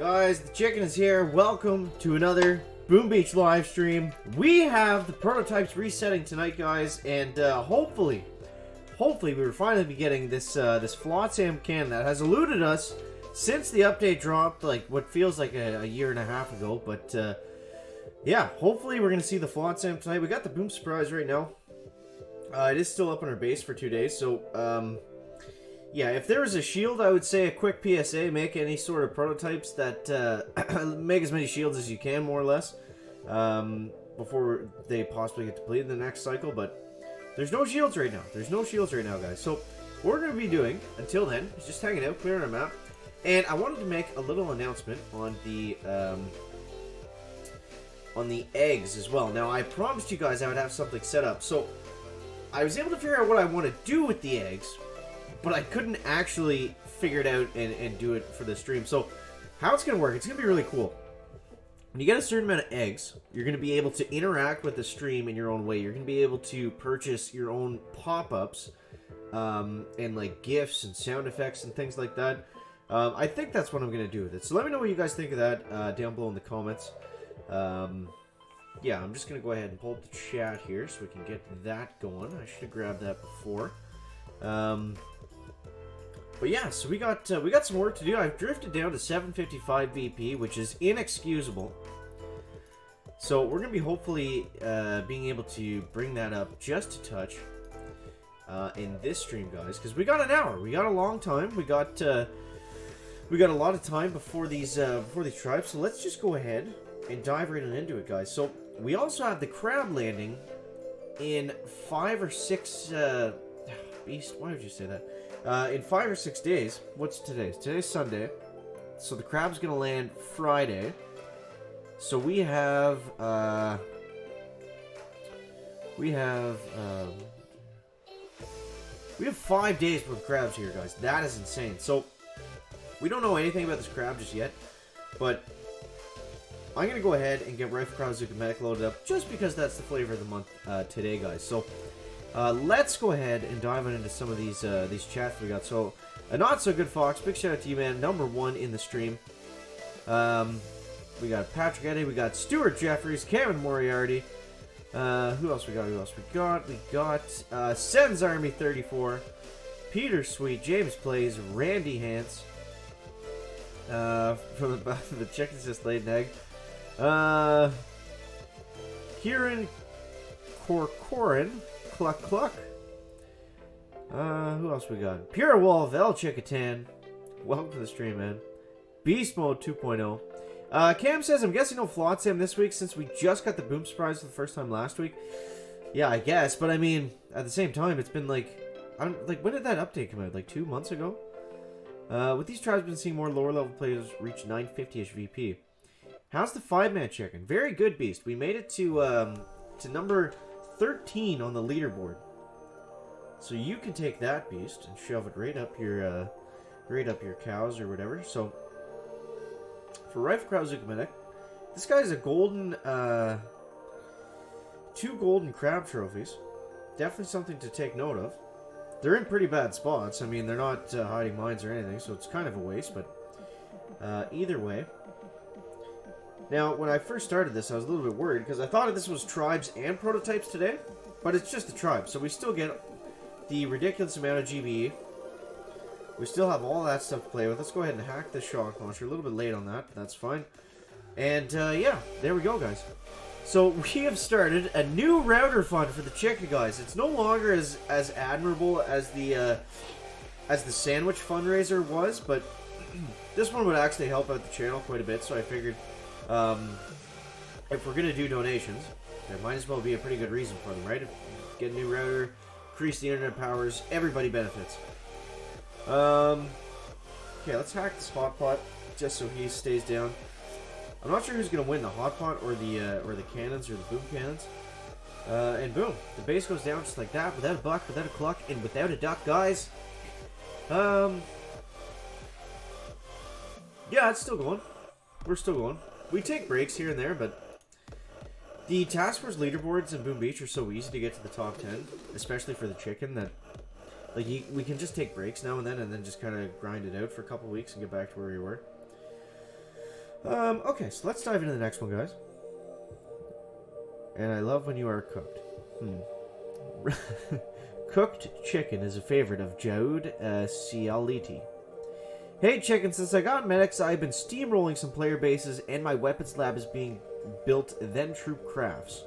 Guys, the chicken is here. Welcome to another Boom Beach live stream. We have the prototypes resetting tonight, guys, and hopefully we will finally be getting this this Flotsam can that has eluded us since the update dropped, like what feels like a year and a half ago. But yeah, hopefully we're gonna see the Flotsam tonight. We got the Boom Surprise right now. It is still up on our base for 2 days, so yeah, if there was a shield, I would say a quick PSA, make any sort of prototypes that, make as many shields as you can, more or less, before they possibly get depleted in the next cycle, but there's no shields right now. There's no shields right now, guys. So, what we're going to be doing, until then, is just hanging out, clearing our map, and I wanted to make a little announcement on the eggs as well. Now, I promised you guys I would have something set up, so I was able to figure out what I want to do with the eggs, but I couldn't actually figure it out and do it for the stream. So, how it's going to work, it's going to be really cool. When you get a certain amount of eggs, you're going to be able to interact with the stream in your own way. You're going to be able to purchase your own pop-ups, and like GIFs and sound effects and things like that. I think that's what I'm going to do with it. So let me know what you guys think of that down below in the comments. Yeah, I'm just going to go ahead and pull up the chat here so we can get that going. I should have grabbed that before. But yeah, so we got some work to do. I've drifted down to 755 VP, which is inexcusable. So we're gonna be hopefully being able to bring that up just a touch in this stream, guys, because we got an hour. We got a long time. We got a lot of time before these tribes. So let's just go ahead and dive right on into it, guys. So we also have the crab landing in 5 or 6. Beast, why would you say that? In 5 or 6 days. What's today? Today's Sunday. So the crab's gonna land Friday. So we have 5 days with crabs here, guys. That is insane. So we don't know anything about this crab just yet, but I'm gonna go ahead and get Rifle Crowd Zuka Medic loaded up just because that's the flavor of the month today, guys. So let's go ahead and dive into some of these chats we got. So, a not so good Fox, big shout out to you, man. #1 in the stream. We got Patrick Eddy, we got Stuart Jeffries, Kevin Moriarty. Who else we got? We got Sen's Army 34, Peter Sweet, James Plays, Randy Hance. From the Chickens Just Laid an Egg. Kieran Corcoran. Cluck Cluck. Who else we got? Pure Wolf, El Chickatan. Welcome to the stream, man. Beast Mode 2.0. Cam says, I'm guessing no Flotsam this week since we just got the Boom Surprise for the first time last week. Yeah, I guess, but I mean, at the same time, it's been like, when did that update come out? Like 2 months ago? With these tribes, been seeing more lower level players reach 950-ish VP. How's the 5-man chicken? Very good, Beast. We made it to number 13 on the leaderboard, so you can take that, Beast, and shove it right up your cows or whatever. So for Rifle Crowd Zuka Medic, this guy's a golden 2 golden crab trophies. Definitely something to take note of. They're in pretty bad spots. I mean, they're not hiding mines or anything, so it's kind of a waste, but either way. Now, when I first started this, I was a little bit worried because I thought this was tribes and prototypes today, but it's just a tribe, so we still get the ridiculous amount of GBE. We still have all that stuff to play with. Let's go ahead and hack this shock launcher. A little bit late on that, but that's fine. And yeah, there we go, guys. So we have started a new router fund for the chicken, guys. It's no longer as admirable as the sandwich fundraiser was, but this one would actually help out the channel quite a bit, so I figured if we're going to do donations, there might as well be a pretty good reason for them, right? Get a new router, increase the internet powers, everybody benefits. Okay, let's hack this hot pot just so he stays down. I'm not sure who's going to win, the hot pot or the cannons or the boom cannons. And boom, the base goes down just like that, without a buck, without a cluck, and without a duck, guys. Yeah, it's still going. We're still going. We take breaks here and there, but the Task Force leaderboards in Boom Beach are so easy to get to the top 10, especially for the chicken, that like we can just take breaks now and then just kind of grind it out for a couple weeks and get back to where we were. Okay, so let's dive into the next one, guys. And I love when you are cooked. Cooked chicken is a favorite of Jaud Cialiti. Hey chicken, since I got medics, I've been steamrolling some player bases and my weapons lab is being built, then troop crafts.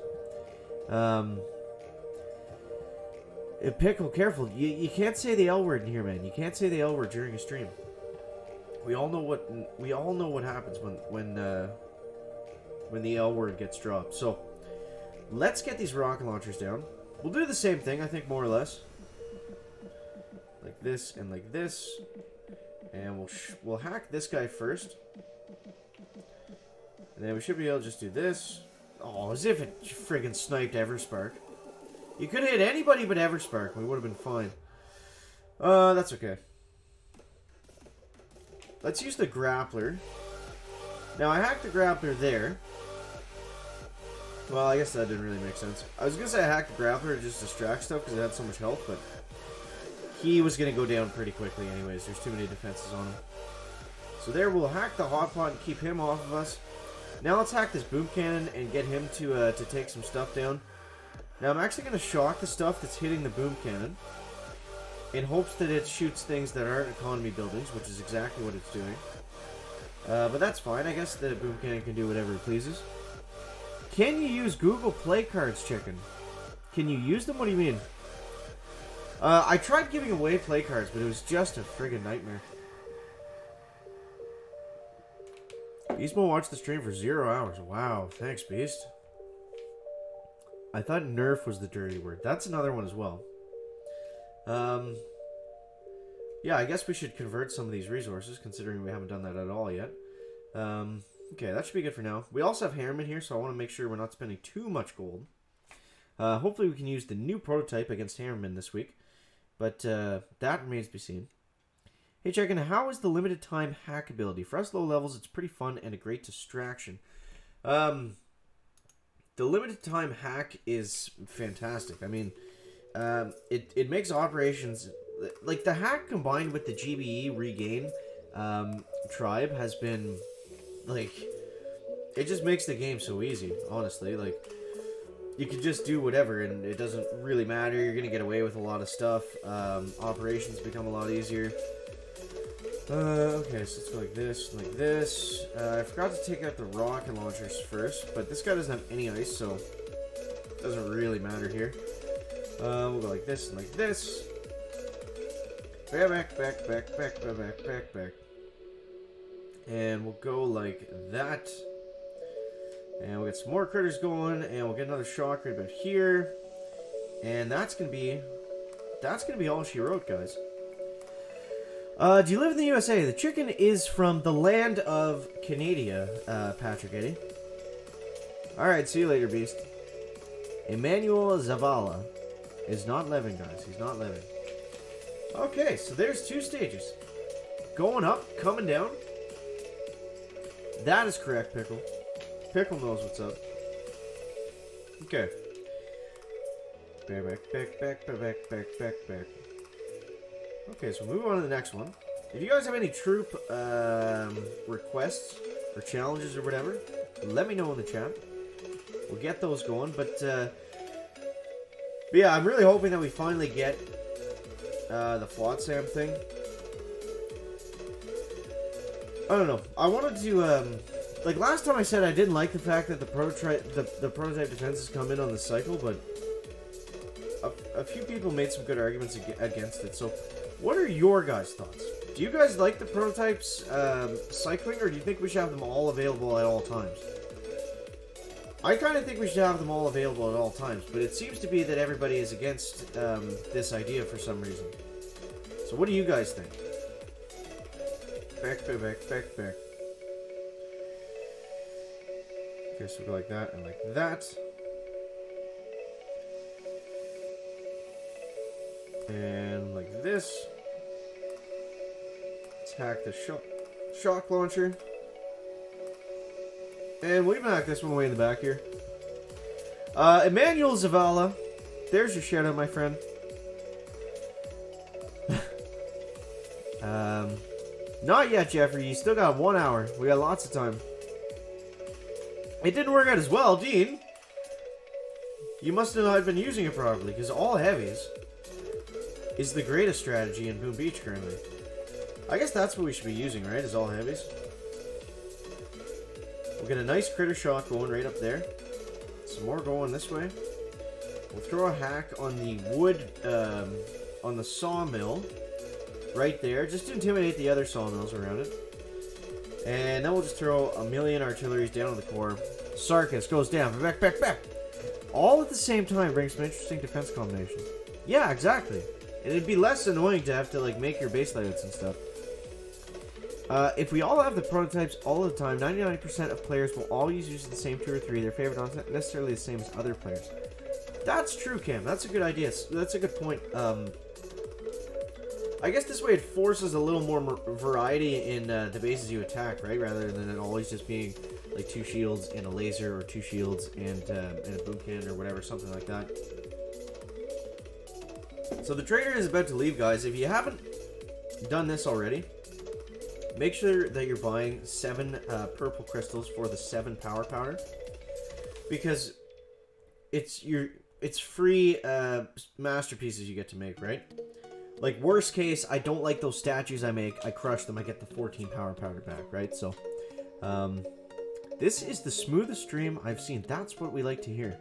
Pickle, careful. You can't say the L word in here, man. You can't say the L word during a stream. We all know what happens when the L word gets dropped. So let's get these rocket launchers down. We'll do the same thing, I think, more or less. Like this and like this. And we'll hack this guy first. And then we should be able to just do this. Oh, as if it friggin' sniped Everspark. You could have hit anybody but Everspark. We would have been fine. That's okay. Let's use the grappler. Now, I hacked the grappler there. Well, I guess that didn't really make sense. I was going to say I hacked the grappler to just distract stuff because it had so much health, but he was going to go down pretty quickly anyways. There's too many defenses on him. So there, we'll hack the hotpot and keep him off of us. Now let's hack this boom cannon and get him to take some stuff down. Now I'm actually going to shock the stuff that's hitting the boom cannon in hopes that it shoots things that aren't economy buildings, which is exactly what it's doing. But that's fine. I guess the boom cannon can do whatever it pleases. Can you use Google Play cards, chicken? Can you use them? What do you mean? I tried giving away play cards, but it was just a friggin' nightmare. Beastmo watched the stream for 0 hours. Wow, thanks, Beast. I thought nerf was the dirty word. That's another one as well. Yeah, I guess we should convert some of these resources, considering we haven't done that at all yet. Okay, that should be good for now. We also have Harriman here, so I want to make sure we're not spending too much gold. Hopefully we can use the new prototype against Harriman this week. But that remains to be seen. Hey, checking, how is the limited time hack ability? For us low levels, it's pretty fun and a great distraction. The limited time hack is fantastic. I mean, it makes operations... Like, the hack combined with the GBE regain tribe has been, like... It just makes the game so easy, honestly. Like, you can just do whatever, and it doesn't really matter. You're going to get away with a lot of stuff. Operations become a lot easier. Okay, so let's go like this, like this. I forgot to take out the rocket launchers first, but this guy doesn't have any ice, so it doesn't really matter here. We'll go like this and like this. Back. And we'll go like that. And we'll get some more critters going, and we'll get another shock right about here. And that's gonna be all she wrote, guys. Do you live in the USA? The chicken is from the land of Canada, Patrick Eddy. Alright, see you later, Beast. Emmanuel Zavala is not living, guys. He's not living. Okay, so there's 2 stages. Going up, coming down. That is correct, Pickle. Pickle knows what's up. Okay. Back. Okay, so move on to the next one. If you guys have any troop requests or challenges or whatever, let me know in the chat. We'll get those going. But yeah, I'm really hoping that we finally get the Flotsam thing. I don't know. I wanted to, like last time I said I didn't like the fact that the prototype defenses come in on the cycle, but a few people made some good arguments against it. So, what are your guys' thoughts? Do you guys like the prototypes cycling, or do you think we should have them all available at all times? I kind of think we should have them all available at all times, but it seems to be that everybody is against this idea for some reason. So what do you guys think? Back. Okay, so we go like that and like that. And like this. Let's hack the shock launcher. And we'll even hack this one way in the back here. Emmanuel Zavala. There's your shout out, my friend. Not yet, Jeffrey. You still got 1 hour. We got lots of time. It didn't work out as well, Dean. You must have not been using it properly, because all heavies is the greatest strategy in Boom Beach currently. I guess that's what we should be using, right? Is all heavies. We'll get a nice critter shot going right up there. Some more going this way. We'll throw a hack on the wood, on the sawmill. Right there, just to intimidate the other sawmills around it. And then we'll just throw a million artilleries down on the core. Sarkis goes down. Back, back, back. All at the same time brings some interesting defense combinations. Yeah, exactly. And it'd be less annoying to have to, like, make your base layouts and stuff. If we all have the prototypes all the time, 99% of players will always use the same 2 or 3. Their favorite aren't necessarily the same as other players. That's true, Cam. That's a good idea. That's a good point. I guess this way it forces a little more variety in the bases you attack, right? Rather than it always just being like 2 shields and a laser, or 2 shields and a boom cannon or whatever, something like that. So the trader is about to leave, guys. If you haven't done this already, make sure that you're buying 7 purple crystals for the 7 power powder, because it's free masterpieces you get to make, right? Like, worst case, I don't like those statues I make. I crush them. I get the 14 power powder back, right? So, this is the smoothest stream I've seen. That's what we like to hear.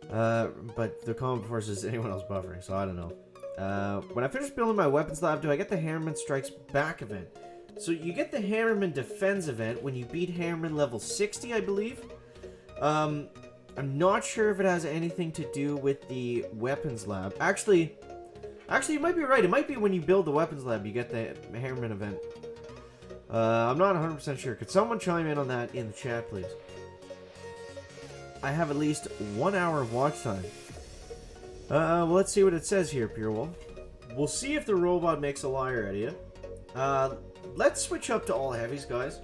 But the comment before says, anyone else buffering? So, I don't know. When I finish building my weapons lab, do I get the Hammerman Strikes Back event? So, you get the Hammerman Defense event when you beat Hammerman level 60, I believe. I'm not sure if it has anything to do with the weapons lab. Actually, you might be right. It might be when you build the weapons lab, you get the Hammerman event. I'm not 100% sure. Could someone chime in on that in the chat, please? I have at least 1 hour of watch time. Well, let's see what it says here, Pure Wolf. We'll see if the robot makes a liar out of you. Let's switch up to all heavies, guys.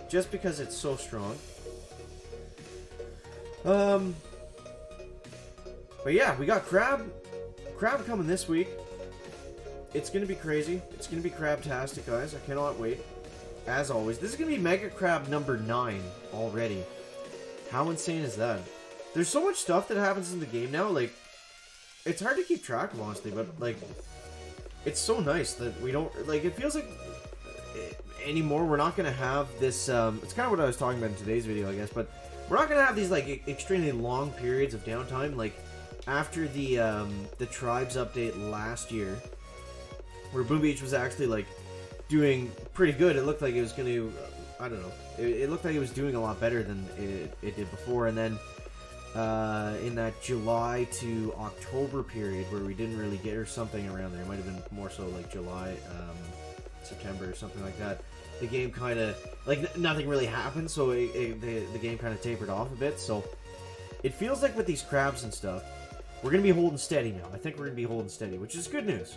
Just because it's so strong. But yeah, we got Crab coming this week. It's gonna be crazy. It's gonna be crabtastic, guys. I cannot wait. As always, this is gonna be Mega Crab number 9 already. How insane is that? There's so much stuff that happens in the game now, like, it's hard to keep track of, honestly, but, like, it's so nice that we don't, like, it feels like anymore we're not gonna have this, it's kind of what I was talking about in today's video, I guess, but we're not gonna have these, like, extremely long periods of downtime, like, after the Tribes update last year, where Boom Beach was actually, like, doing pretty good. It looked like it was going to, I don't know, it looked like it was doing a lot better than it did before. And then in that July to October period where we didn't really get, or something around there, it might have been more so like July, September or something like that, the game kind of, like, nothing really happened, so the game kind of tapered off a bit. So it feels like with these crabs and stuff, we're going to be holding steady now. I think we're going to be holding steady, which is good news.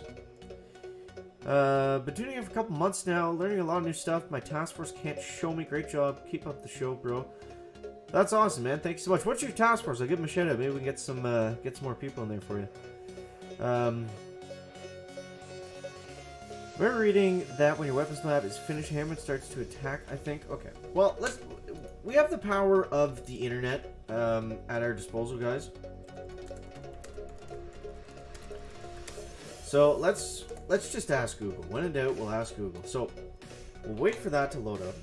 Been tuning in for a couple months now, learning a lot of new stuff. My task force can't show me. Great job. Keep up the show, bro. That's awesome, man. Thank you so much. What's your task force? I'll give them a shout out. Maybe we can get some more people in there for you. Remember reading that when your weapons lab is finished, Hammond starts to attack, I think? Okay. Well, we have the power of the internet at our disposal, guys. So let's just ask Google. When in doubt, we'll ask Google. So we'll wait for that to load up.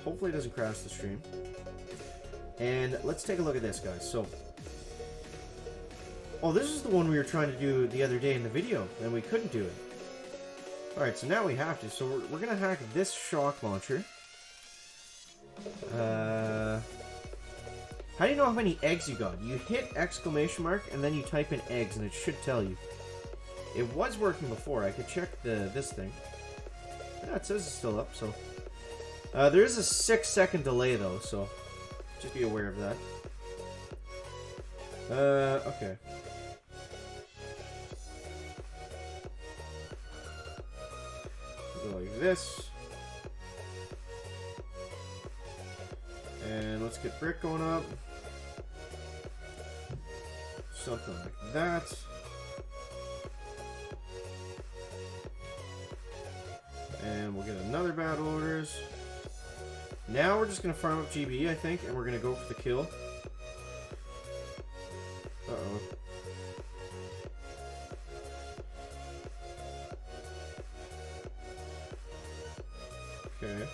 Hopefully it doesn't crash the stream. And let's take a look at this, guys. So, oh, this is the one we were trying to do the other day in the video, and we couldn't do it. Alright, so now we have to. So we're going to hack this shock launcher. How do you know how many eggs you got? You hit exclamation mark, and then you type in eggs, and it should tell you. It was working before. I could check this thing. Yeah, it says it's still up, so. There is a 6-second delay, though, so just be aware of that. Okay. Go like this. And let's get brick going up. Something like that. And we'll get another battle orders. Now we're just going to farm up GB, I think, and we're going to go for the kill. Uh-oh. Okay.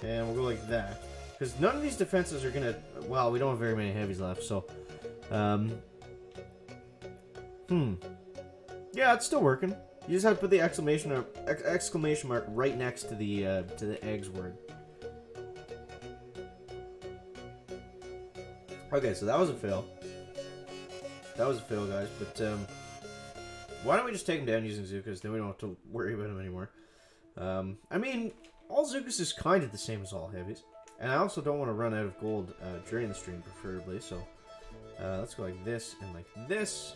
And we'll go like that. Because none of these defenses are going to... Well, we don't have very many heavies left, so... Yeah, it's still working. You just have to put the exclamation mark right next to the eggs word. Okay, so that was a fail. That was a fail, guys. But why don't we just take him down using Zukas? Then we don't have to worry about him anymore. I mean, all Zukas is kind of the same as all heavies. And I also don't want to run out of gold during the stream, preferably. So let's go like this and like this.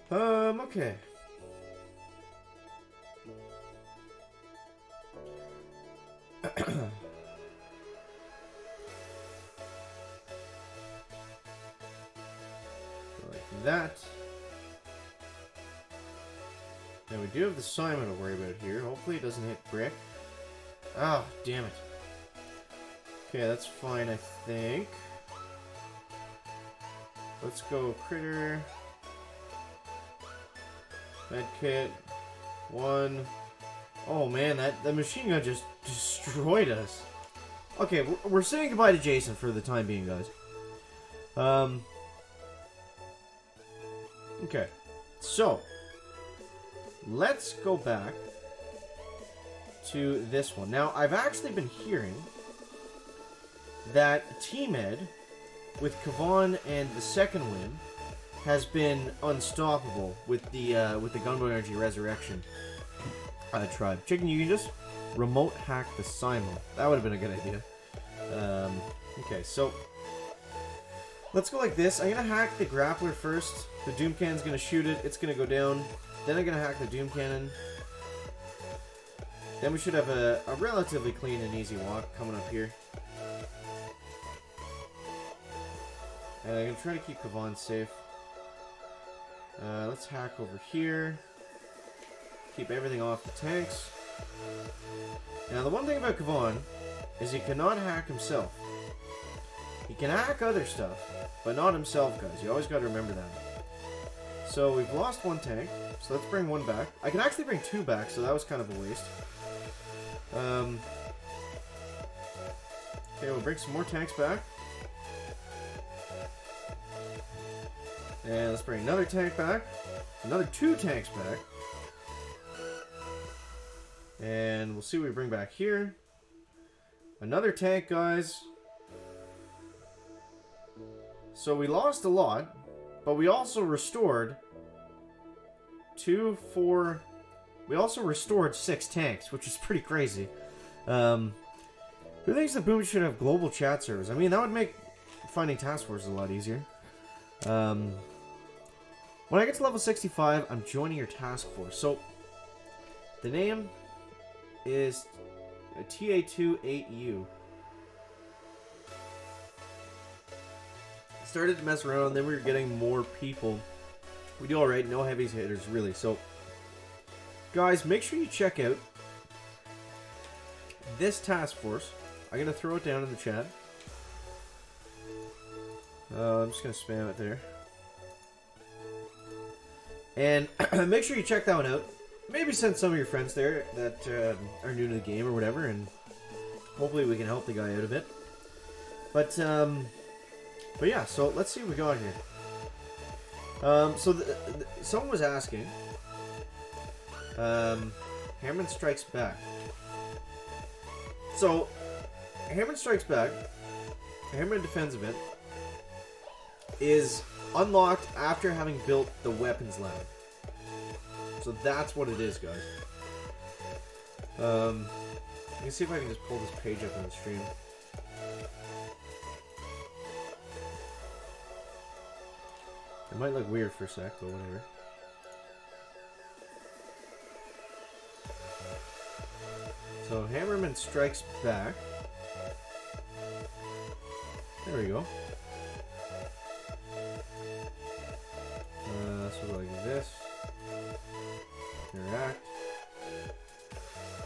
Okay. Like that. Now we do have the Simon to worry about here. Hopefully it doesn't hit brick. Ah, damn it. Okay, that's fine, I think. Let's go critter. Medkit. 1. Oh man, that machine gun just destroyed us. Okay, we're saying goodbye to Jason for the time being, guys. Okay. So, let's go back to this one. Now, I've actually been hearing that Team Ed, with Kavan and the second win, has been unstoppable with the Gunboat Energy Resurrection tribe. Chicken, you can just remote hack the Simo. That would have been a good idea. Okay, so let's go like this. I'm gonna hack the grappler first. The Doom Cannon's gonna shoot it. It's gonna go down. Then I'm gonna hack the Doom Cannon. Then we should have a relatively clean and easy walk coming up here. And I'm gonna try to keep Kavan safe. Let's hack over here. Keep everything off the tanks. Now, the one thing about Kavan is he cannot hack himself. He can hack other stuff, but not himself, guys. You always got to remember that. So, we've lost one tank, so let's bring one back. I can actually bring 2 back, so that was kind of a waste. Okay, we'll bring some more tanks back. And let's bring another tank back. Another 2 tanks back. And we'll see what we bring back here. Another tank, guys. So we lost a lot, but we also restored 2, 4... We also restored 6 tanks, which is pretty crazy. Who thinks that Boom should have global chat servers? I mean, that would make finding task forces a lot easier. When I get to level 65, I'm joining your task force. So, the name is TA28U. Started to mess around, then we were getting more people. We do alright, no heavy hitters really. So, guys, make sure you check out this task force. I'm going to throw it down in the chat. I'm just going to spam it there. And make sure you check that one out. Maybe send some of your friends there that are new to the game or whatever, and hopefully we can help the guy out a bit. But yeah, so let's see what we got here. So someone was asking, Hammerman Strikes Back. So, Hammerman Strikes Back, Hammerman Defends event, is unlocked after having built the weapons lab. So that's what it is, guys. Let me see if I can just pull this page up on the stream. It might look weird for a sec, but whatever. So Hammerman Strikes Back. There we go. So like this. Interact.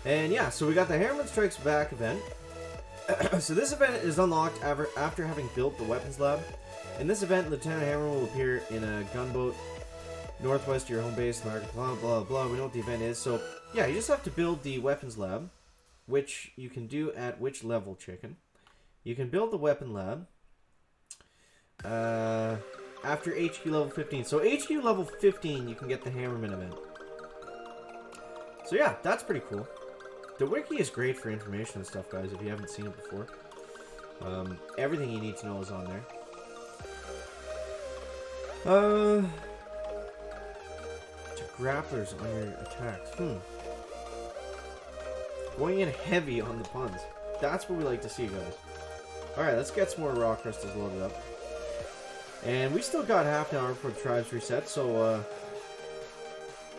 And yeah, so we got the Hammerman Strikes Back event. So this event is unlocked after having built the weapons lab. In this event, Lieutenant Hammerman will appear in a gunboat northwest of your home base, blah, blah, blah. We know what the event is. So yeah, you just have to build the weapons lab, which you can do at which level, chicken? You can build the weapon lab after HQ level 15. So HQ level 15, you can get the Hammerman event. So yeah, that's pretty cool. The wiki is great for information and stuff, guys, if you haven't seen it before. Everything you need to know is on there. Grapplers on your attacks. Going in heavy on the puns. That's what we like to see, guys. Alright, let's get some more raw crystals loaded up. And we still got half an hour before the tribes reset, so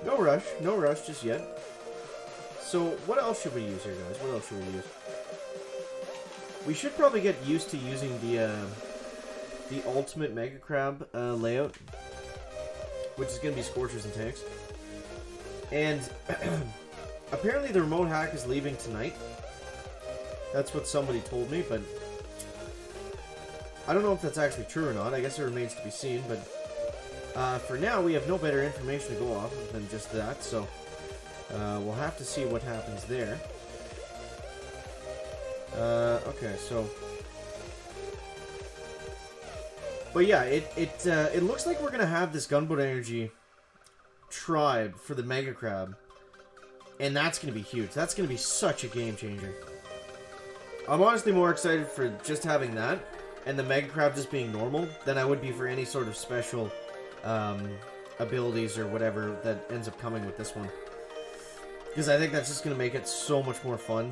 no rush just yet. So what else should we use here, guys? What else should we use? We should probably get used to using the ultimate Mega Crab layout, which is going to be Scorchers and Tanks. And apparently the remote hack is leaving tonight. That's what somebody told me, but I don't know if that's actually true or not. I guess it remains to be seen, but for now we have no better information to go off of than just that, so we'll have to see what happens there. Okay, so... But yeah, it looks like we're going to have this Gunboat Energy tribe for the Mega Crab. And that's going to be huge. That's going to be such a game changer. I'm honestly more excited for just having that and the Mega Crab just being normal than I would be for any sort of special abilities or whatever that ends up coming with this one. Because I think that's just going to make it so much more fun.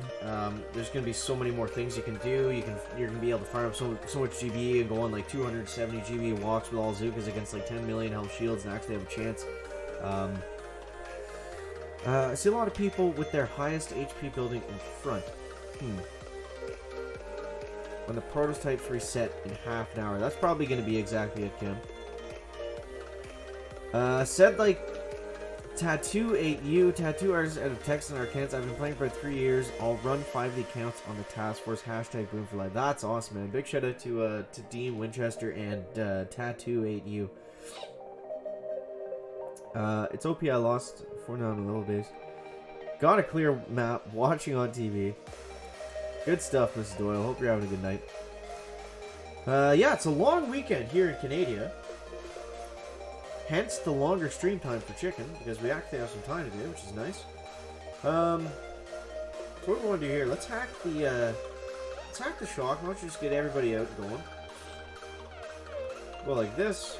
There's going to be so many more things you can do. You're going to be able to fire up so much GB and go on like 270 GB walks with all Zookas against like 10 million health shields and actually have a chance. I see a lot of people with their highest HP building in front. When the prototypes reset in half an hour. That's probably going to be exactly it, Kim. Said like Tattoo 8U, tattoo artist out of Texas and Arkansas. I've been playing for 3 years. I'll run 5 of the accounts on the task force. Hashtag Boom for Life. That's awesome, man. Big shout out to Dean Winchester and Tattoo 8U. It's OP. I lost 4 on a little base. Got a clear map. Watching on TV. Good stuff, Mrs. Doyle. Hope you're having a good night. Yeah, it's a long weekend here in Canada. Hence the longer stream time for Chicken, because we actually have some time to do, which is nice. So what do we want to do here? Let's hack the shock. Why don't you just get everybody out and going? Go like this.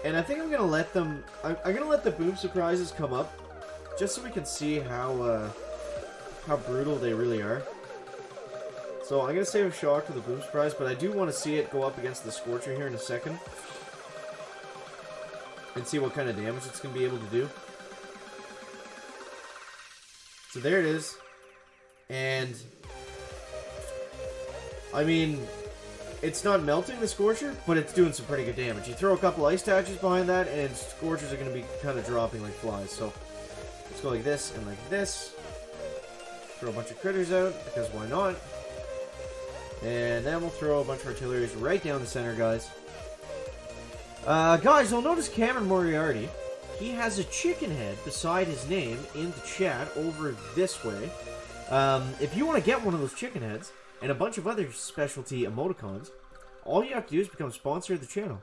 And I think I'm gonna let them. I'm gonna let the boom surprises come up, just so we can see how brutal they really are. So I'm gonna save a shock for the boom surprise, but I do want to see it go up against the Scorcher here in a second. And see what kind of damage it's going to be able to do. So there it is. And I mean, it's not melting the Scorcher, but it's doing some pretty good damage. You throw a couple ice statues behind that, and Scorchers are going to be kind of dropping like flies. So let's go like this and like this. Throw a bunch of critters out, because why not? And then we'll throw a bunch of artilleries right down the center, guys. Guys, you'll notice Cameron Moriarty, he has a chicken head beside his name in the chat over this way. If you want to get one of those chicken heads and a bunch of other specialty emoticons, all you have to do is become a sponsor of the channel.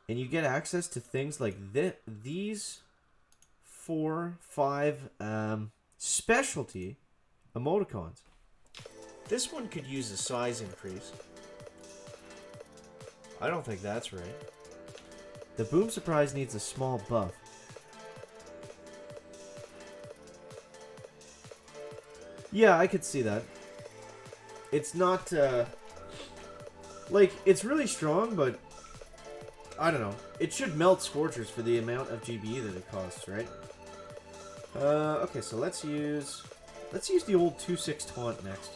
And you get access to things like these 4, 5 specialty emoticons. This one could use a size increase. I don't think that's right. The boom surprise needs a small buff. Yeah, I could see that. It's not, like, it's really strong, but I don't know. It should melt Scorchers for the amount of GB that it costs, right? Okay, so let's use the old 2-6 taunt next.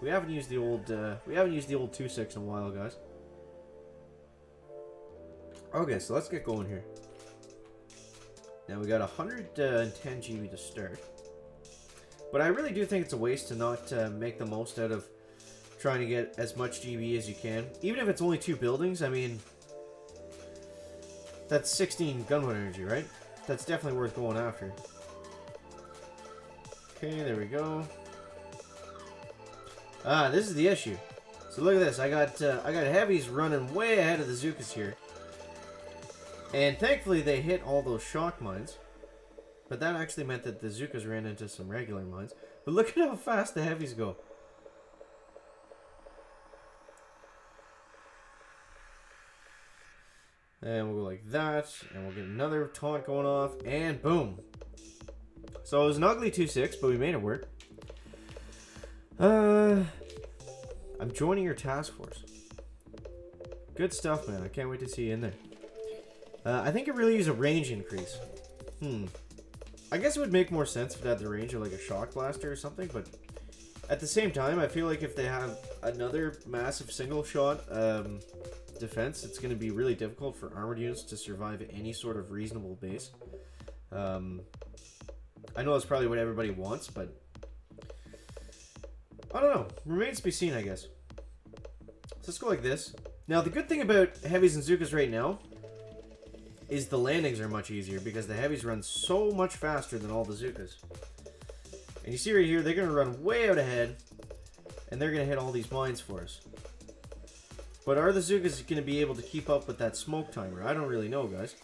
We haven't used the old 2-6 in a while, guys. Okay, so let's get going here. Now we got 110 GB to start. But I really do think it's a waste to not make the most out of trying to get as much GB as you can. Even if it's only 2 buildings, I mean, that's 16 gunpowder energy, right? That's definitely worth going after. Okay, there we go. Ah, this is the issue. So look at this. I got heavies running way ahead of the Zookas here. And thankfully they hit all those shock mines. But that actually meant that the Zookas ran into some regular mines. But look at how fast the heavies go. And we'll go like that. And we'll get another taunt going off. And boom. So it was an ugly 2-6, but we made it work. I'm joining your task force. Good stuff, man. I can't wait to see you in there. I think it really use a range increase. I guess it would make more sense if it had the range of like a shock blaster or something, but at the same time, I feel like if they have another massive single shot defense, it's going to be really difficult for armored units to survive any sort of reasonable base. I know that's probably what everybody wants, but I don't know. Remains to be seen, I guess. So let's go like this. Now, the good thing about heavies and Zookas right now is the landings are much easier because the heavies run so much faster than all the Zookas. And you see right here, they're going to run way out ahead, and they're going to hit all these mines for us. But are the Zookas going to be able to keep up with that smoke timer? I don't really know, guys.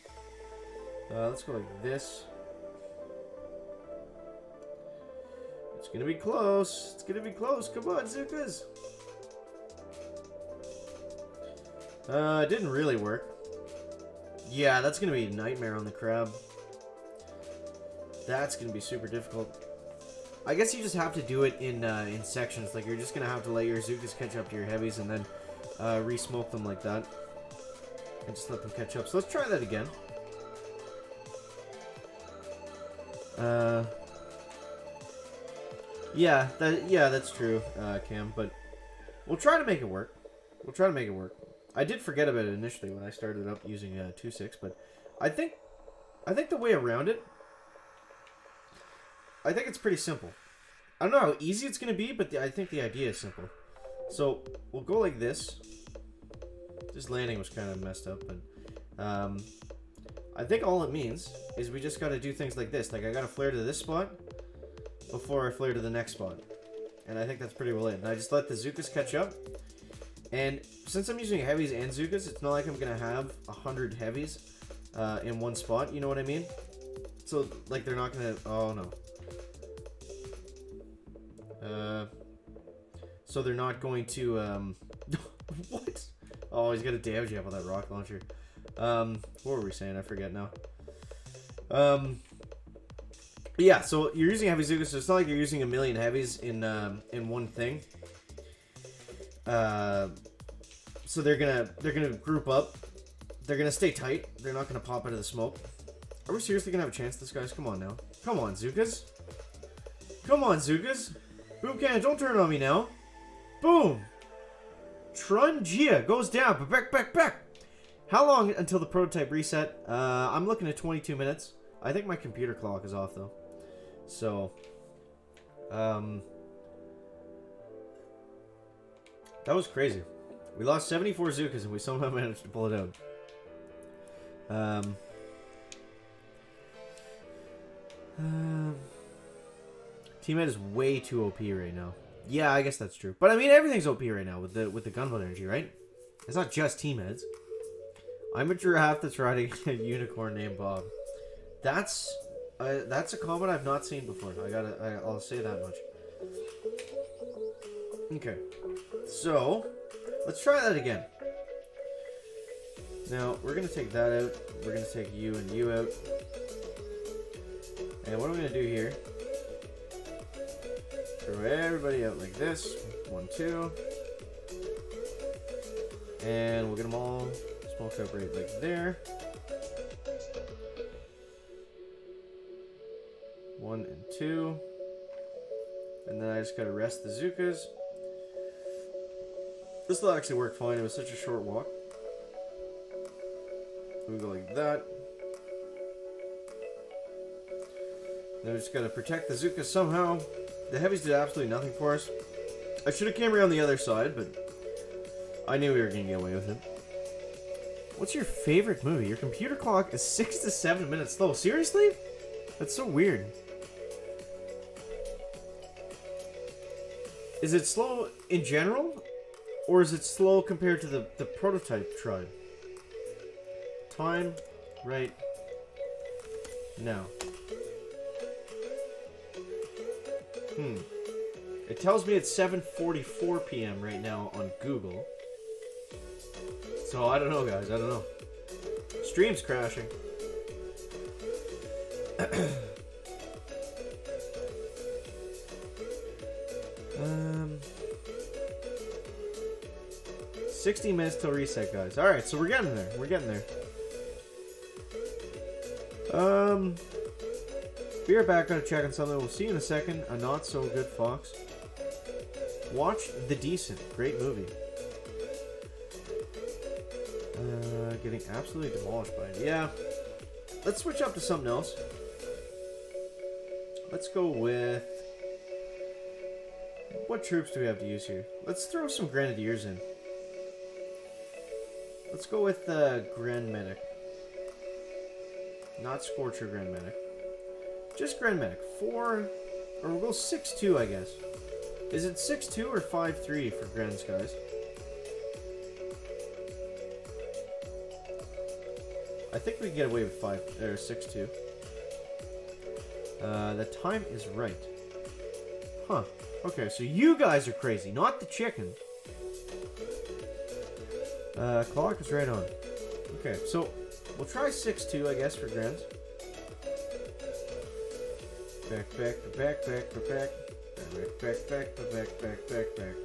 Let's go like this. It's going to be close. It's going to be close. Come on, Zookas. It didn't really work. Yeah, that's going to be a nightmare on the crab. That's going to be super difficult. I guess you just have to do it in sections. Like, you're just going to have to let your Zookas catch up to your heavies and then re-smoke them like that. And just let them catch up. So let's try that again. Yeah, that's true, Cam. But we'll try to make it work. We'll try to make it work. I did forget about it initially when I started up using 2.6, but I think the way around it, I think it's pretty simple. I don't know how easy it's going to be, but I think the idea is simple. So we'll go like this. This landing was kind of messed up, but I think all it means is we just got to do things like this. Like, I got to flare to this spot before I flare to the next spot. And I think that's pretty well it. And I just let the Zookas catch up. And since I'm using heavies and Zookas, it's not like I'm going to have 100 heavies in one spot. You know what I mean? So, like, they're not going to... Oh, no. So they're not going to... What? Oh, he's got a damage up on that rock launcher. What were we saying? I forget now. Yeah, so you're using heavy Zookas, so it's not like you're using a million heavies in one thing. So they're gonna group up. They're gonna stay tight. They're not gonna pop out of the smoke. Are we seriously gonna have a chance, this guys? Come on now. Come on, Zookas. Come on, Zookas. Boom can, don't turn on me now. Boom. Trungia goes down. Back. How long until the prototype reset? I'm looking at 22 minutes. I think my computer clock is off though. So, that was crazy. We lost 74 Zookas and we somehow managed to pull it out. Teammate is way too OP right now. Yeah, I guess that's true. But I mean, everything's OP right now with the gunboat energy, right? It's not just teammates. I'm a giraffe that's riding a unicorn named Bob. That's a comment I've not seen before. I'll say that much. Okay, so let's try that again. Now we're gonna take that out. We're gonna take you and you out. And what I'm gonna do here? Throw everybody out like this. 1, 2. And we'll get them all smoked up right like there. 1 and 2. And then I just gotta rest the Zookas. This will actually work fine. It was such a short walk. We go like that. Now we just gotta protect the Zuka somehow. The heavies did absolutely nothing for us. I should have came around the other side, but I knew we were gonna get away with it. What's your favorite movie? Your computer clock is 6 to 7 minutes slow. Seriously? That's so weird. Is it slow in general? Or is it slow compared to the prototype tribe? Time right now. It tells me it's 7:44 p.m. right now on Google. So I don't know, guys. I don't know. Stream's crashing. 60 minutes till reset, guys. Alright, so we're getting there. We're getting there. Be right back. Gotta check on something. We'll see you in a second. A not so good fox. Watch The Decent. Great movie. Getting absolutely demolished by it. Yeah. Let's switch up to something else. Let's go with... What troops do we have to use here? Let's throw some Grenadiers in. Let's go with Grand Medic. Not Scorcher Grand Medic. Just Grand Medic. 4... Or we'll go 6-2, I guess. Is it 6-2 or 5-3 for Grands, guys? I think we can get away with 6-2. The time is right. Huh. Okay, so you guys are crazy, not the chicken. Clock is right on. Okay, so we'll try 6-2, I guess, for Grands. Back, back, back, back, back, back. Back, back, back, back, back, back, back.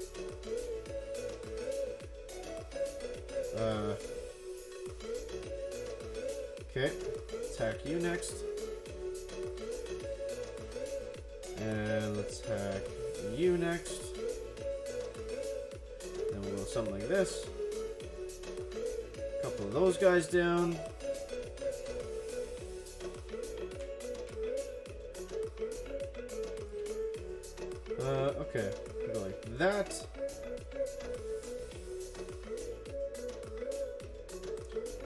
Okay, attack you next. And let's attack you next. Then we'll go something like this. A couple of those guys down. Okay, we'll go like that.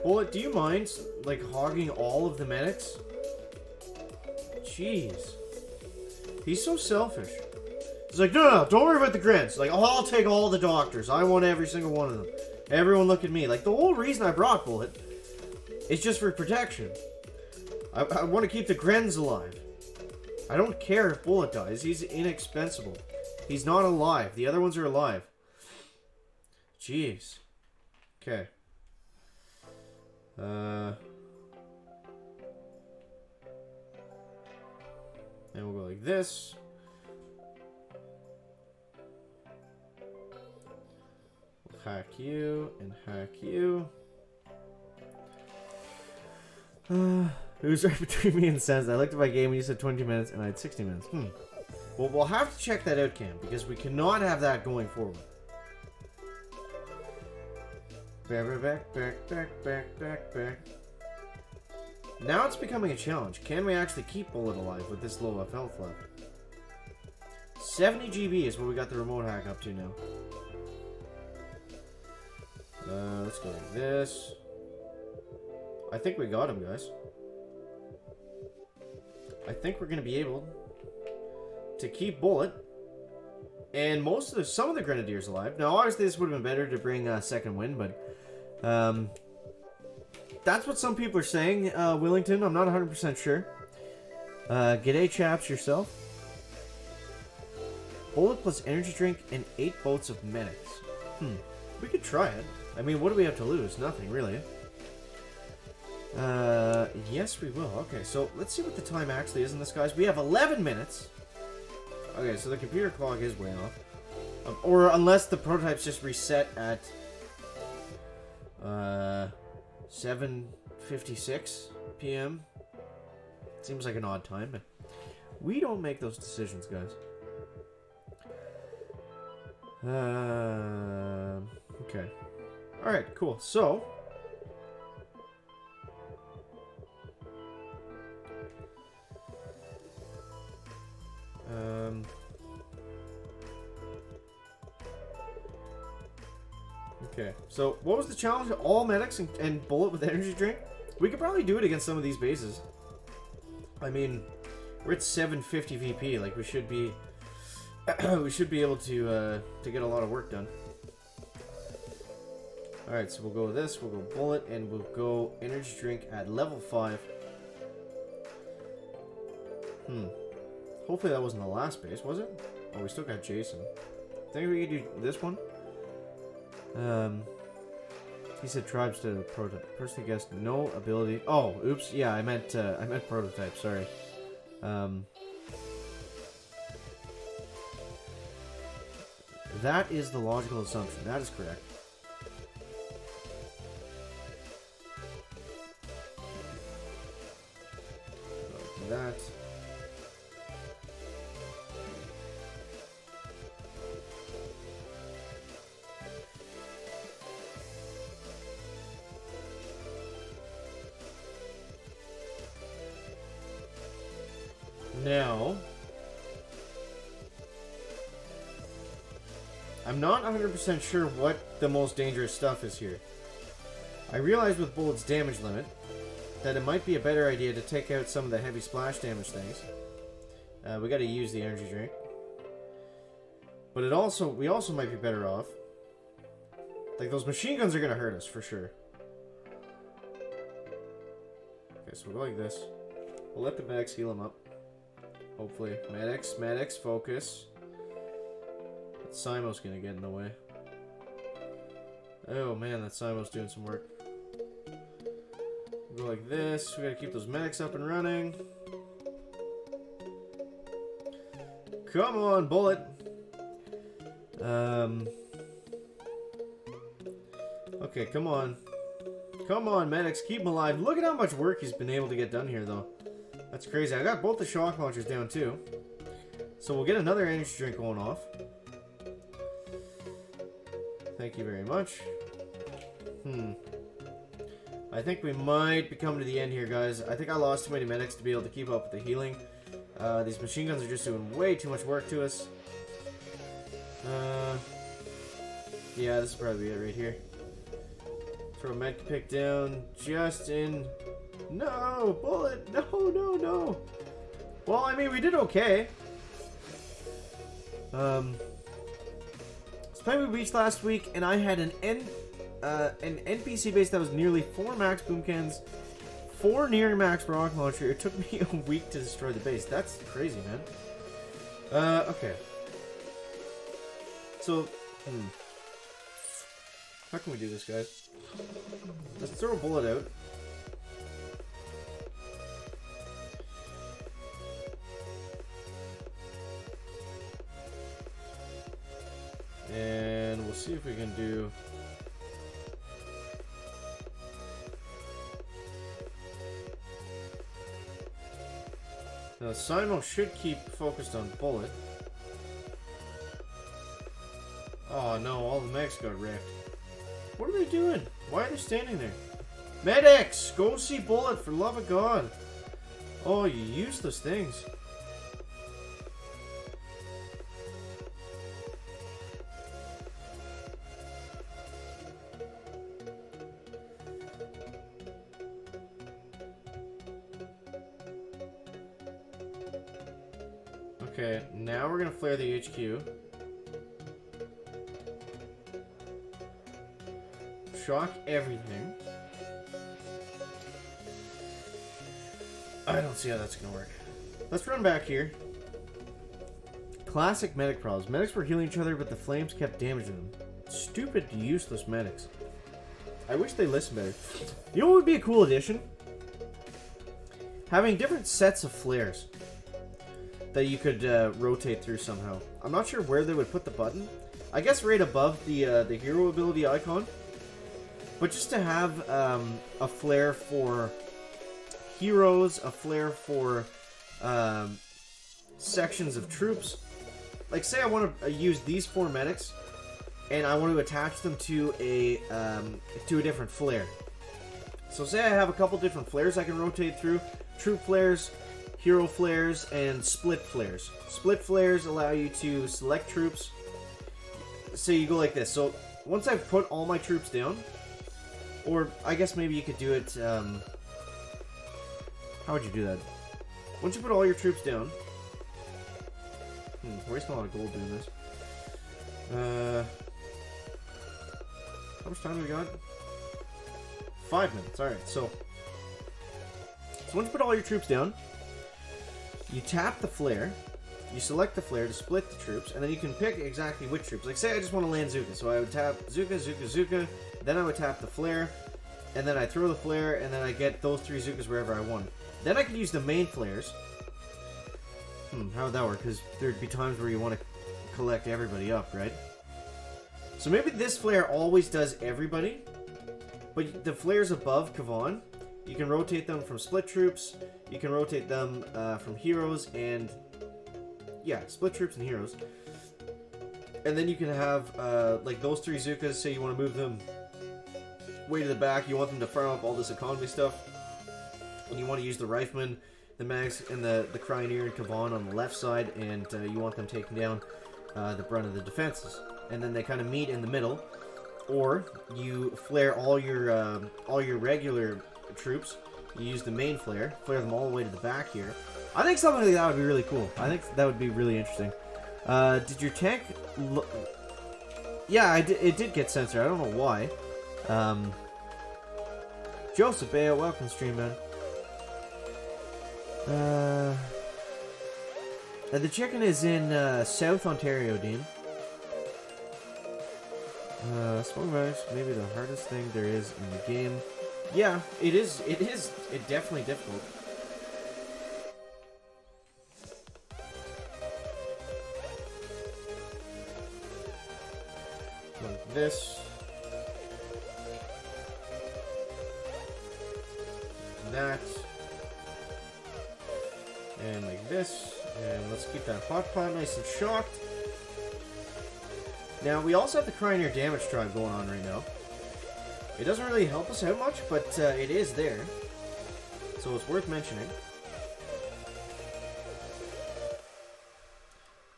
Bullet, do you mind, like, hogging all of the medics? Jeez. He's so selfish. He's like, no, don't worry about the grants. Like, oh, I'll take all the doctors. I want every single one of them. Everyone look at me. Like, the whole reason I brought Bullet is just for protection. I want to keep the Grens alive. I don't care if Bullet dies. He's inexpensible. He's not alive. The other ones are alive. Jeez. Okay. And we'll go like this. We'll hack you and hack you. It was right between me and Sense. I looked at my game and you said 20 minutes and I had 60 minutes. Well, we'll have to check that out, Cam, because we cannot have that going forward. Back. Now it's becoming a challenge. Can we actually keep Bullet alive with this low of health left? 70 GB is what we got the remote hack up to now. Let's go like this. I think we got him, guys. I think we're going to be able to keep Bullet and some of the Grenadiers alive. Now, obviously, this would have been better to bring a second win, but that's what some people are saying, Willington. I'm not 100% sure. G'day, chaps, yourself. Bullet plus energy drink and 8 boats of medics. We could try it. I mean, what do we have to lose? Nothing, really. Yes, we will. Okay, so let's see what the time actually is in this, guys. We have 11 minutes. Okay, so the computer clock is way off. Or unless the prototypes just reset at 7:56 p.m. Seems like an odd time, but we don't make those decisions, guys. Okay. Alright, cool. So Okay, so what was the challenge? All medics and bullet with energy drink? We could probably do it against some of these bases. I mean, we're at 750 VP. Like, we should be... we should be able to get a lot of work done. Alright, so we'll go with this, we'll go bullet, and we'll go energy drink at level 5. Hopefully that wasn't the last base, was it? Oh, we still got Jason. Think we could do this one? He said tribes to prototype. Personally guessed no ability. Oh, oops, yeah, I meant prototype, sorry. That is the logical assumption. That is correct. Like that. Now, I'm not 100% sure what the most dangerous stuff is here. I realized with Bullet's damage limit that it might be a better idea to take out some of the heavy splash damage things. We gotta use the energy drink. But we also might be better off. Like, those machine guns are gonna hurt us, for sure. Okay, so we'll go like this. We'll let the medics heal them up. Hopefully. Medics, focus. That Simo's gonna get in the way. Oh man, that Simo's doing some work. We'll go like this. We gotta keep those medics up and running. Come on, bullet! Okay, come on. Come on, medics, keep him alive. Look at how much work he's been able to get done here, though. That's crazy. I got both the shock launchers down, too. So we'll get another energy drink going off. Thank you very much. I think we might be coming to the end here, guys. I think I lost too many medics to be able to keep up with the healing. These machine guns are just doing way too much work to us. Yeah, this is probably it right here. Throw a med pick down just in... No! Bullet! No, no, no! Well, I mean, we did okay. Playing with Beach last week, and I had an NPC base that was nearly 4 max boom cans, 4 near max rocket launcher. It took me a week to destroy the base. That's crazy, man. Okay. So, how can we do this, guys? Let's throw a bullet out. And we'll see if we can do... Now, Simo should keep focused on bullet. Oh no, all the mechs got wrecked. What are they doing? Why are they standing there? Medics! Go see bullet, for love of God! Oh, you useless things. Okay, now we're gonna flare the HQ. Shock everything. I don't see how that's gonna work. Let's run back here. Classic medic problems. Medics were healing each other, but the flames kept damaging them. Stupid, useless medics. I wish they listened better. You know what would be a cool addition? Having different sets of flares that you could rotate through somehow. I'm not sure where they would put the button. I guess right above the hero ability icon. But just to have a flare for heroes, a flare for sections of troops. Like, say I want to use these 4 medics, and I want to attach them to a different flare. So say I have a couple different flares I can rotate through. Troop flares, hero flares, and split flares. Split flares allow you to select troops. So you go like this. So once I've put all my troops down, or I guess maybe you could do it, how would you do that? Once you put all your troops down, we're wasting a lot of gold doing this. How much time have we got? 5 minutes, alright, so once you put all your troops down, you tap the flare, you select the flare to split the troops, and then you can pick exactly which troops. Like, say I just want to land Zuka, so I would tap Zuka, Zuka, Zuka, then I would tap the flare, and then I throw the flare, and then I get those 3 Zukas wherever I want. Then I could use the main flares. How would that work? Because there'd be times where you want to collect everybody up, right? So maybe this flare always does everybody, but the flares above Kavan, you can rotate them from split troops, you can rotate them from heroes, and yeah, split troops and heroes. And then you can have like those 3 Zukas, say you want to move them way to the back, you want them to farm up all this economy stuff, and you want to use the Rifleman, the Mags, and the Cryoneer and Kavan on the left side, and you want them taking down the brunt of the defenses. And then they kind of meet in the middle, or you flare all your regular troops. You use the main flare them all the way to the back here. I think something like that would be really cool. I think that would be really interesting. Did your tank? Yeah, it did get censored. I don't know why. Joseph Bale, welcome to stream, man. The chicken is in South Ontario, Dean. Smoke Rush, maybe the hardest thing there is in the game. Yeah, it is. It's definitely difficult. Like this. That. And like this. And let's keep that hot pot nice and shocked. Now, we also have the Cryoneer damage drive going on right now. It doesn't really help us out much, but it is there. So it's worth mentioning.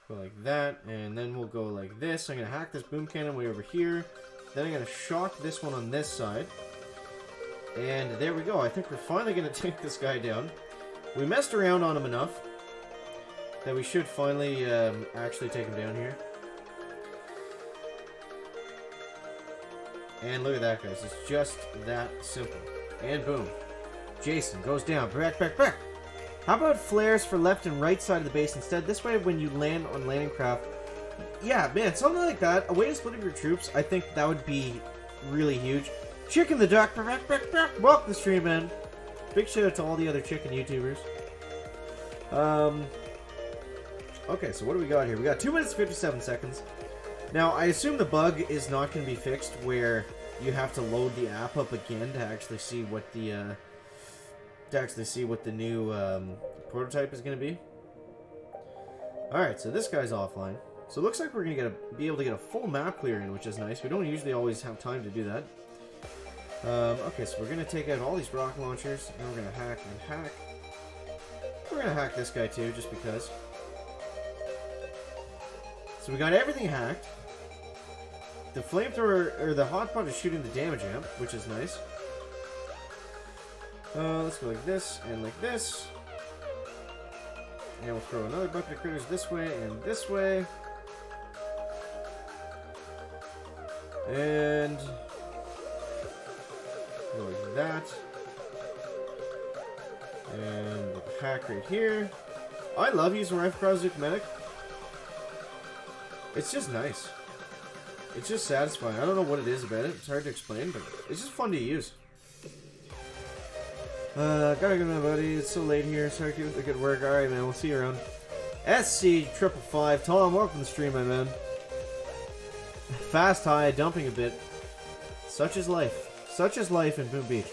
Go like that, and then we'll go like this. I'm going to hack this boom cannon way over here. Then I'm going to shock this one on this side. And there we go. I think we're finally going to take this guy down. We messed around on him enough that we should finally actually take him down here. And look at that, guys. It's just that simple. And boom. Jason goes down. Back. How about flares for left and right side of the base instead? This way, when you land on landing craft... Yeah, man, something like that. A way to split up your troops, I think that would be really huge. Chicken the Duck. Welcome to the stream, man. Big shout out to all the other chicken YouTubers. Okay, so what do we got here? We got 2 minutes and 57 seconds. Now, I assume the bug is not going to be fixed where you have to load the app up again to actually see what the new prototype is going to be. All right, so this guy's offline. So it looks like we're going to be able to get a full map clearing, which is nice. We don't usually always have time to do that. Okay, so we're going to take out all these rocket launchers, and we're going to hack and hack. We're going to hack this guy too, just because. So we got everything hacked. The flamethrower, or the hotpot, is shooting the damage amp, which is nice. Let's go like this, and like this. And we'll throw another bucket of critters this way, and this way. And... go like that. And we'll hack right here. I love using Rifle Cross Zook Medic. It's just nice. It's just satisfying. I don't know what it is about it. It's hard to explain, but it's just fun to use. Gotta go, my buddy. It's so late here. Sorry to keep the good work. Alright, man. We'll see you around. SC555. Tom, welcome to the stream, my man. Fast high, dumping a bit. Such is life. Such is life in Boom Beach.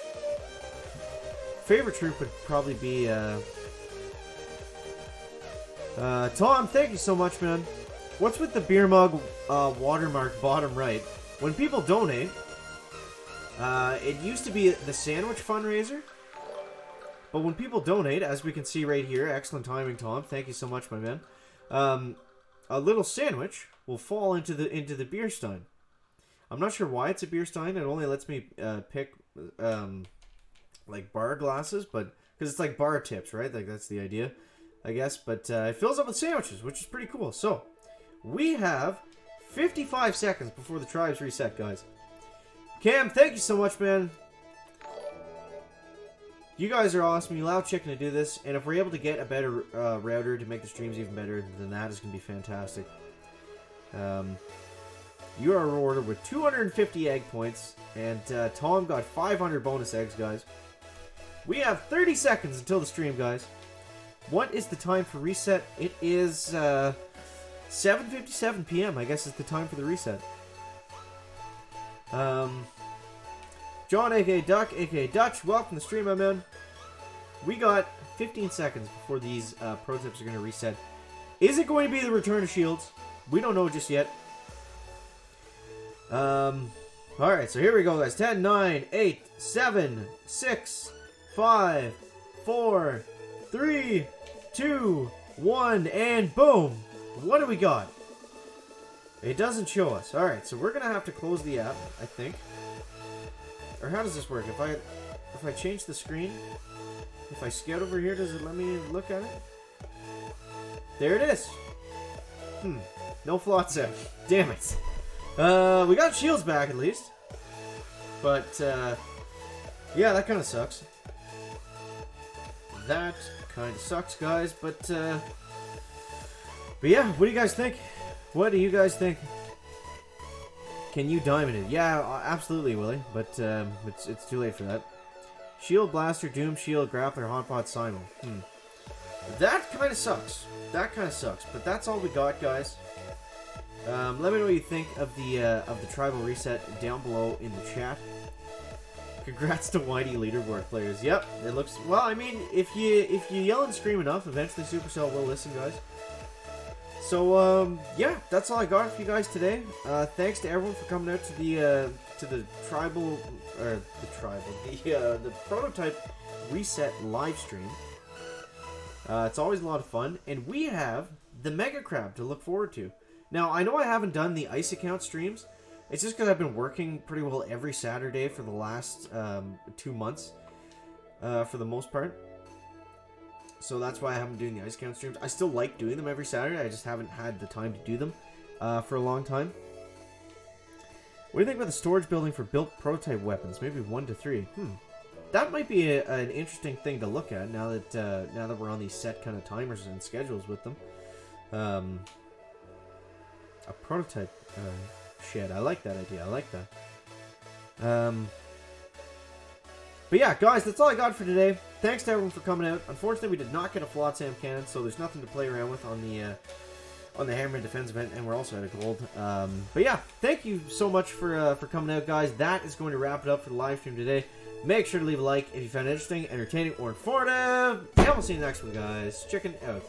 Favorite troop would probably be, Tom, thank you so much, man. What's with the beer mug watermark bottom right? When people donate, it used to be the sandwich fundraiser, but when people donate, as we can see right here, excellent timing, Tom. Thank you so much, my man. A little sandwich will fall into the beer stein. I'm not sure why it's a beer stein. It only lets me pick like bar glasses, but because it's like bar tips, right? Like that's the idea, I guess. But it fills up with sandwiches, which is pretty cool. So we have 55 seconds before the tribes reset, guys. Cam, thank you so much, man. You guys are awesome. You allow Chicken to do this, and if we're able to get a better router to make the streams even better, then that is going to be fantastic. You are rewarded with 250 egg points, and Tom got 500 bonus eggs, guys. We have 30 seconds until the stream, guys. What is the time for reset? It is 7:57 p.m. I guess is the time for the reset. John, aka Duck, aka Dutch, welcome to the stream, my man. We got 15 seconds before these prototypes are going to reset. Is it going to be the return of shields? We don't know just yet. Alright, so here we go, guys. 10, 9, 8, 7, 6, 5, 4, 3, 2, 1, and boom! What do we got? It doesn't show us. Alright, so we're going to have to close the app, I think. Or how does this work? If I change the screen, if I scout over here, does it let me look at it? There it is. No Flotsam. Damn it. We got shields back at least. But, yeah, that kind of sucks. That kind of sucks, guys. But yeah, what do you guys think? What do you guys think? Can you diamond it? Yeah, absolutely, Willie. But it's too late for that. Shield, Blaster, Doom, Shield, Grappler, Hotpot, Simon. That kind of sucks. That kind of sucks. But that's all we got, guys. Let me know what you think of the tribal reset down below in the chat. Congrats to Whitey leaderboard players. Yep, it looks well. I mean, if you yell and scream enough, eventually Supercell will listen, guys. So yeah, that's all I got for you guys today. Thanks to everyone for coming out to the tribal or the prototype reset live stream. It's always a lot of fun, and we have the Mega Crab to look forward to. Now, I know I haven't done the Ice account streams. It's just because I've been working pretty well every Saturday for the last 2 months, for the most part. So that's why I haven't been doing the Ice account streams. I still like doing them every Saturday. I just haven't had the time to do them for a long time. What do you think about the storage building for built prototype weapons? Maybe 1 to 3. That might be an interesting thing to look at now that we're on these set kind of timers and schedules with them. A prototype shed. I like that idea. I like that. But yeah, guys, that's all I got for today. Thanks to everyone for coming out. Unfortunately, we did not get a Flotsam cannon, so there's nothing to play around with on the Hammerhead Defense event, and we're also out of gold. But yeah, thank you so much for coming out, guys. That is going to wrap it up for the live stream today. Make sure to leave a like if you found it interesting, entertaining, or informative. And we'll see you next one, guys. Chicken out.